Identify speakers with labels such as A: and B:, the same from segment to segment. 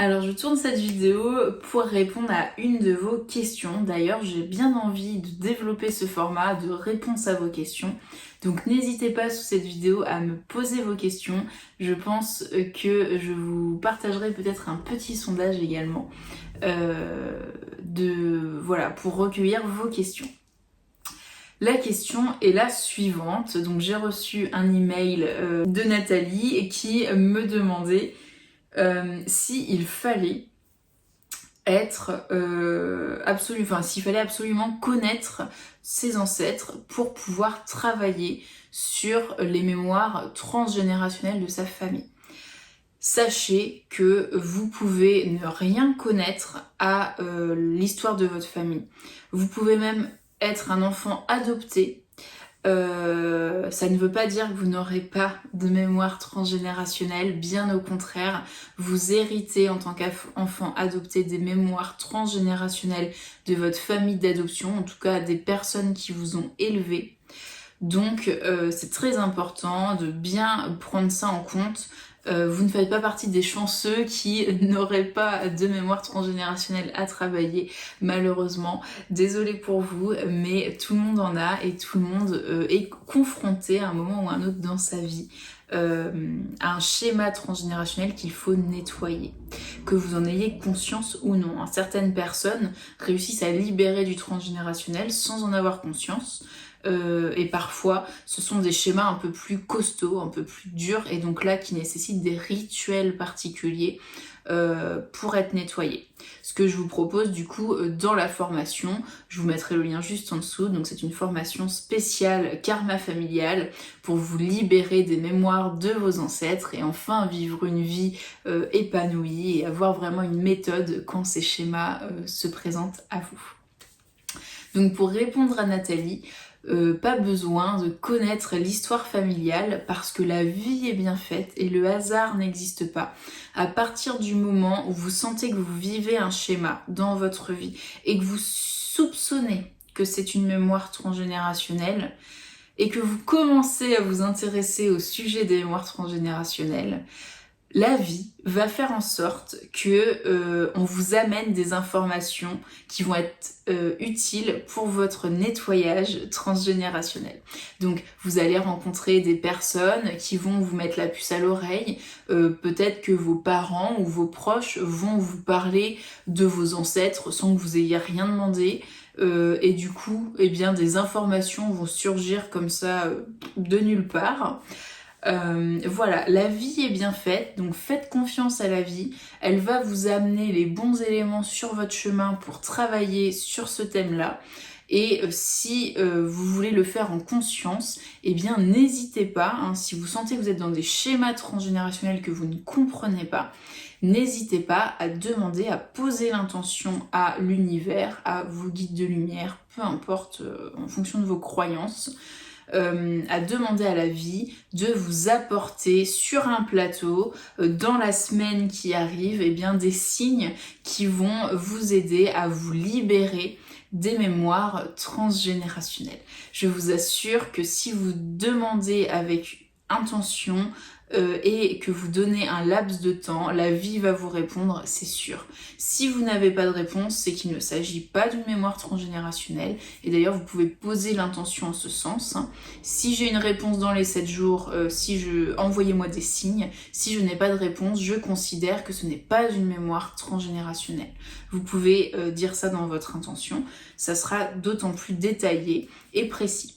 A: Alors je tourne cette vidéo pour répondre à une de vos questions. D'ailleurs j'ai bien envie de développer ce format de réponse à vos questions. Donc n'hésitez pas sous cette vidéo à me poser vos questions. Je pense que je vous partagerai peut-être un petit sondage également pour recueillir vos questions. La question est la suivante. Donc j'ai reçu un email de Nathalie qui me demandait s'il fallait s'il fallait absolument connaître ses ancêtres pour pouvoir travailler sur les mémoires transgénérationnelles de sa famille. Sachez que vous pouvez ne rien connaître à l'histoire de votre famille. Vous pouvez même être un enfant adopté. Ça ne veut pas dire que vous n'aurez pas de mémoire transgénérationnelle, bien au contraire, vous héritez en tant qu'enfant adopté des mémoires transgénérationnelles de votre famille d'adoption, en tout cas des personnes qui vous ont élevé. Donc c'est très important de bien prendre ça en compte. Vous ne faites pas partie des chanceux qui n'auraient pas de mémoire transgénérationnelle à travailler, malheureusement. Désolée pour vous, mais tout le monde en a et tout le monde est confronté à un moment ou à un autre dans sa vie à un schéma transgénérationnel qu'il faut nettoyer. Que vous en ayez conscience ou non. Certaines personnes réussissent à libérer du transgénérationnel sans en avoir conscience. Et parfois ce sont des schémas un peu plus costauds, un peu plus durs et donc là qui nécessitent des rituels particuliers pour être nettoyés. Ce que je vous propose du coup dans la formation, je vous mettrai le lien juste en dessous, donc c'est une formation spéciale karma familial pour vous libérer des mémoires de vos ancêtres et enfin vivre une vie épanouie et avoir vraiment une méthode quand ces schémas se présentent à vous. Donc pour répondre à Nathalie, pas besoin de connaître l'histoire familiale parce que la vie est bien faite et le hasard n'existe pas. À partir du moment où vous sentez que vous vivez un schéma dans votre vie et que vous soupçonnez que c'est une mémoire transgénérationnelle et que vous commencez à vous intéresser au sujet des mémoires transgénérationnelles, la vie va faire en sorte que on vous amène des informations qui vont être utiles pour votre nettoyage transgénérationnel. Donc vous allez rencontrer des personnes qui vont vous mettre la puce à l'oreille, peut-être que vos parents ou vos proches vont vous parler de vos ancêtres sans que vous ayez rien demandé. Et du coup, eh bien, des informations vont surgir comme ça de nulle part. Voilà, la vie est bien faite, donc faites confiance à la vie, elle va vous amener les bons éléments sur votre chemin pour travailler sur ce thème-là. Et si vous voulez le faire en conscience, eh bien n'hésitez pas, si vous sentez que vous êtes dans des schémas transgénérationnels que vous ne comprenez pas, n'hésitez pas à demander, à poser l'intention à l'univers, à vos guides de lumière, peu importe, en fonction de vos croyances, à demander à la vie de vous apporter sur un plateau dans la semaine qui arrive des signes qui vont vous aider à vous libérer des mémoires transgénérationnelles. Je vous assure que si vous demandez avec intention et que vous donnez un laps de temps, la vie va vous répondre, c'est sûr. Si vous n'avez pas de réponse, c'est qu'il ne s'agit pas d'une mémoire transgénérationnelle. Et d'ailleurs, vous pouvez poser l'intention en ce sens. Si j'ai une réponse dans les 7 jours, envoyez-moi des signes. Si je n'ai pas de réponse, je considère que ce n'est pas une mémoire transgénérationnelle. Vous pouvez dire ça dans votre intention. Ça sera d'autant plus détaillé et précis.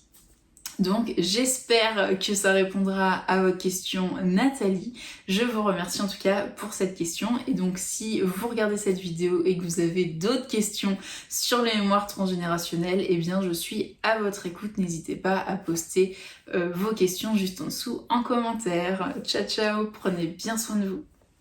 A: Donc j'espère que ça répondra à votre question Nathalie. Je vous remercie en tout cas pour cette question et donc si vous regardez cette vidéo et que vous avez d'autres questions sur les mémoires transgénérationnelles, eh bien je suis à votre écoute. N'hésitez pas à poster vos questions juste en dessous en commentaire. Ciao ciao, prenez bien soin de vous.